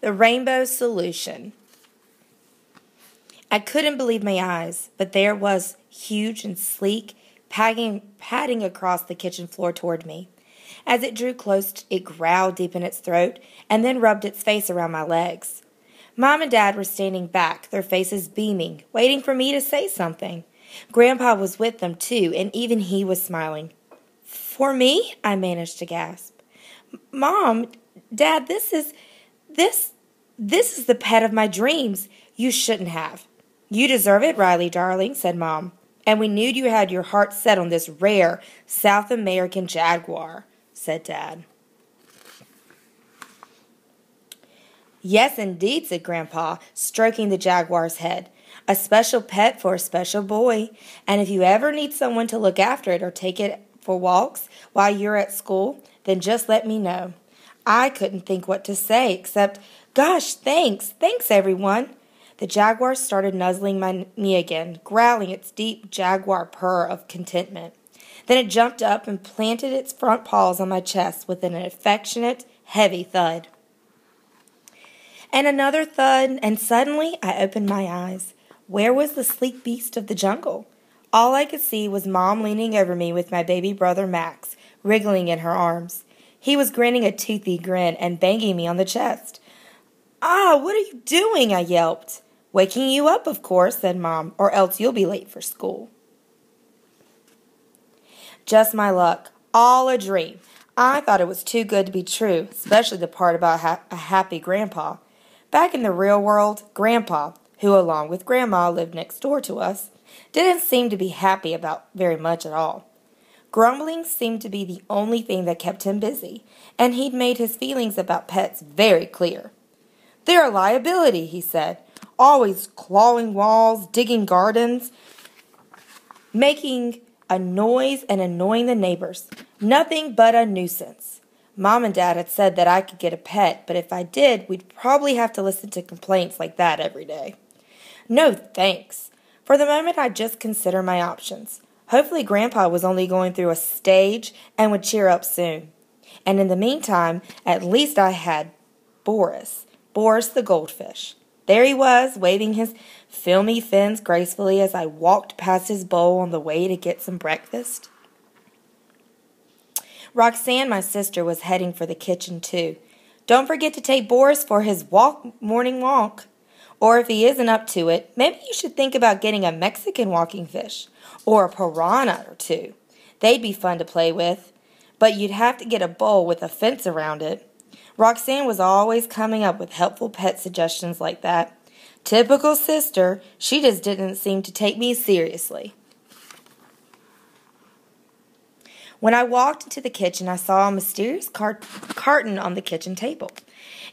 The Rainbow Solution. I couldn't believe my eyes, but there was, huge and sleek, padding across the kitchen floor toward me. As it drew close, it growled deep in its throat and then rubbed its face around my legs. Mom and Dad were standing back, their faces beaming, waiting for me to say something. Grandpa was with them, too, and even he was smiling. "For me?" I managed to gasp. "Mom, Dad, this is the pet of my dreams. You shouldn't have." "You deserve it, Riley, darling," said Mom. "And we knew you had your heart set on this rare South American jaguar," said Dad. "Yes, indeed," said Grandpa, stroking the jaguar's head. "A special pet for a special boy. And if you ever need someone to look after it or take it for walks while you're at school, then just let me know." I couldn't think what to say except, "Gosh, thanks. Thanks, everyone." The jaguar started nuzzling me again, growling its deep jaguar purr of contentment. Then it jumped up and planted its front paws on my chest with an affectionate, heavy thud. And another thud, and suddenly I opened my eyes. Where was the sleek beast of the jungle? All I could see was Mom leaning over me with my baby brother Max, wriggling in her arms. He was grinning a toothy grin and banging me on the chest. "Ah, what are you doing?" I yelped. "Waking you up, of course," said Mom, "or else you'll be late for school." Just my luck. All a dream. I thought it was too good to be true, especially the part about a happy Grandpa. Back in the real world, Grandpa, who along with Grandma lived next door to us, didn't seem to be happy about very much at all. Grumbling seemed to be the only thing that kept him busy, and he'd made his feelings about pets very clear. "They're a liability," he said. "Always clawing walls, digging gardens, making a noise and annoying the neighbors. Nothing but a nuisance." Mom and Dad had said that I could get a pet, but if I did, we'd probably have to listen to complaints like that every day. No thanks. For the moment, I'd just consider my options. Hopefully Grandpa was only going through a stage and would cheer up soon. And in the meantime, at least I had Boris the goldfish. There he was, waving his filmy fins gracefully as I walked past his bowl on the way to get some breakfast. Roxanne, my sister, was heading for the kitchen, too. "Don't forget to take Boris for his morning walk. Or if he isn't up to it, maybe you should think about getting a Mexican walking fish, or a piranha or two. They'd be fun to play with, but you'd have to get a bowl with a fence around it." Roxanne was always coming up with helpful pet suggestions like that. Typical sister, she just didn't seem to take me seriously. When I walked into the kitchen, I saw a mysterious carton on the kitchen table.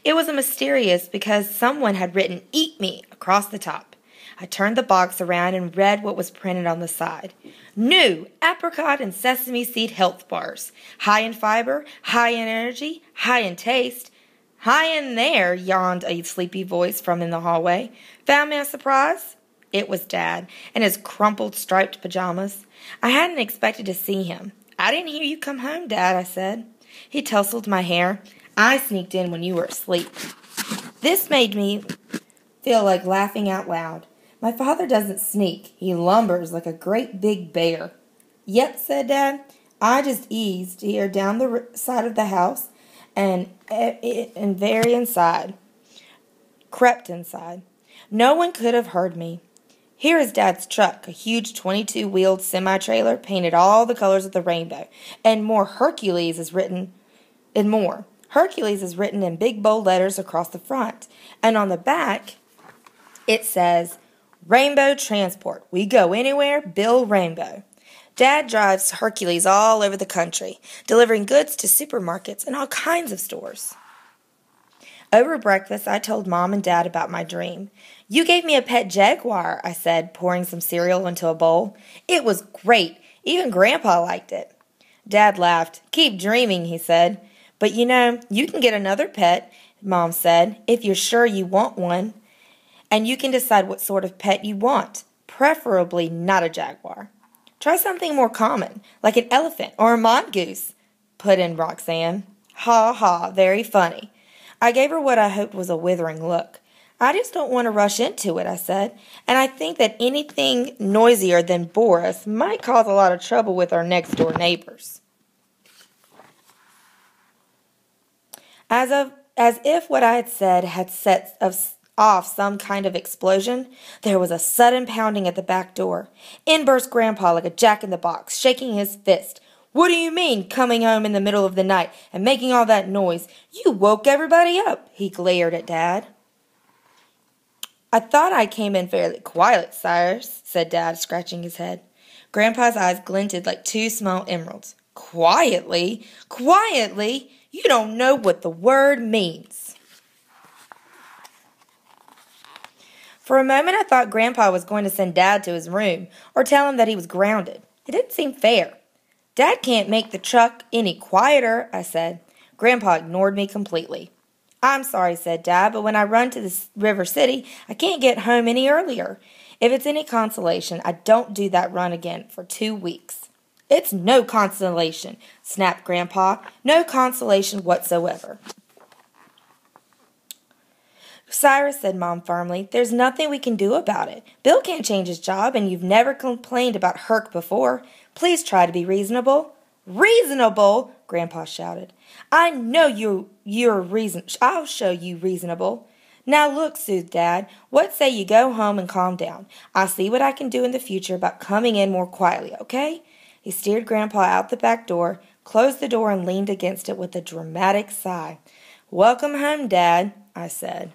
It was mysterious because someone had written "Eat Me" across the top. I turned the box around and read what was printed on the side. "New apricot and sesame seed health bars. High in fiber, high in energy, high in taste." "High in there," yawned a sleepy voice from in the hallway. "Found me a surprise?" It was Dad, in his crumpled striped pajamas. I hadn't expected to see him. "I didn't hear you come home, Dad," I said. He tousled my hair. "I sneaked in when you were asleep." This made me feel like laughing out loud. My father doesn't sneak. He lumbers like a great big bear. "Yep," said Dad. "I just eased here down the side of the house and very inside. Crept inside. No one could have heard me. Here is Dad's truck, a huge 22-wheeled semi-trailer painted all the colors of the rainbow, and Hercules is written in big bold letters across the front, and on the back it says, "Rainbow Transport. We go anywhere, Bill Rainbow." Dad drives Hercules all over the country, delivering goods to supermarkets and all kinds of stores. Over breakfast, I told Mom and Dad about my dream. "You gave me a pet jaguar," I said, pouring some cereal into a bowl. "It was great. Even Grandpa liked it." Dad laughed. "Keep dreaming," he said. "But you can get another pet," Mom said, "if you're sure you want one. And you can decide what sort of pet you want, preferably not a jaguar." "Try something more common, like an elephant or a mongoose," put in Roxanne. "Ha ha, very funny. I gave her what I hoped was a withering look. I just don't want to rush into it, I said, and I think that anything noisier than Boris might cause a lot of trouble with our next-door neighbors. As if what I had said had set off some kind of explosion, there was a sudden pounding at the back door. In burst Grandpa like a jack-in-the-box, shaking his fist. "What do you mean, coming home in the middle of the night and making all that noise? You woke everybody up," he glared at Dad. "I thought I came in fairly quiet, Cyrus," said Dad, scratching his head. Grandpa's eyes glinted like two small emeralds. "Quietly? Quietly? You don't know what the word means." For a moment I thought Grandpa was going to send Dad to his room or tell him that he was grounded. It didn't seem fair. "Dad can't make the truck any quieter," I said. Grandpa ignored me completely. "I'm sorry," said Dad, "but when I run to the River City, I can't get home any earlier. If it's any consolation, I don't do that run again for 2 weeks." "It's no consolation," snapped Grandpa. "No consolation whatsoever." "Cyrus," said Mom firmly, "there's nothing we can do about it. Bill can't change his job, and you've never complained about Herc before. Please try to be reasonable." "Reasonable!" Grandpa shouted. "I know you're I'll show you reasonable." "Now look," soothed Dad, "what say you go home and calm down? I'll see what I can do in the future about coming in more quietly, okay?" He steered Grandpa out the back door, closed the door, and leaned against it with a dramatic sigh. "Welcome home, Dad," I said.